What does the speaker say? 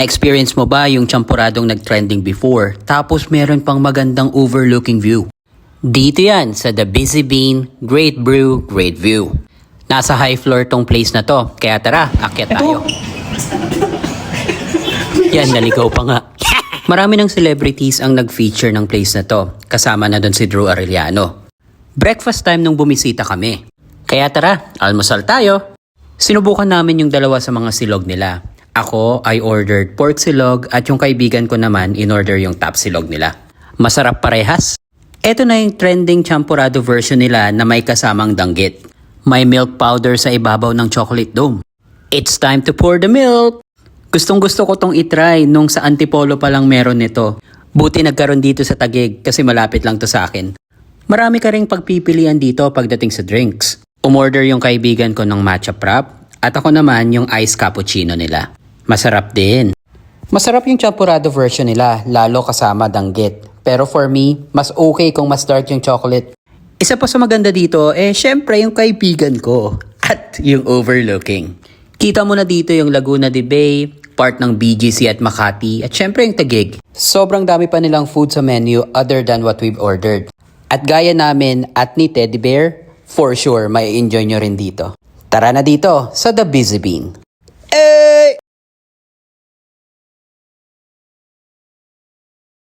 Na-experience mo ba yung champoradong nag-trending before tapos meron pang magandang overlooking view? Dito yan sa The Busy Bean, Great Brew, Great View. Nasa high floor tong place na to, kaya tara, akyat tayo. Yan, naligaw pa nga. Marami ng celebrities ang nag-feature ng place na to, kasama na doon si Drew Arellano. Breakfast time nung bumisita kami. Kaya tara, almusal tayo. Sinubukan namin yung dalawa sa mga silog nila. Ako, I ordered pork silog at yung kaibigan ko naman in-order yung top silog nila. Masarap parehas. Ito na yung trending champorado version nila na may kasamang danggit. May milk powder sa ibabaw ng chocolate dome. It's time to pour the milk! Gustong gusto ko tong itry nung sa Antipolo pa lang meron nito. Buti nagkaroon dito sa Taguig kasi malapit lang to sa akin. Marami ka ring pagpipilian dito pagdating sa drinks. Umorder yung kaibigan ko ng matcha frap at ako naman yung iced cappuccino nila. Masarap din. Masarap yung champorado version nila, lalo kasama danggit. Pero for me, mas okay kung mas dark yung chocolate. Isa pa sa maganda dito, syempre yung kaibigan ko. At yung overlooking. Kita mo na dito yung Laguna de Bay, part ng BGC at Makati, at syempre yung Taguig. Sobrang dami pa nilang food sa menu other than what we've ordered. At gaya namin at ni Teddy Bear, for sure may enjoy nyo rin dito. Tara na dito sa The Busy Bean. Hey!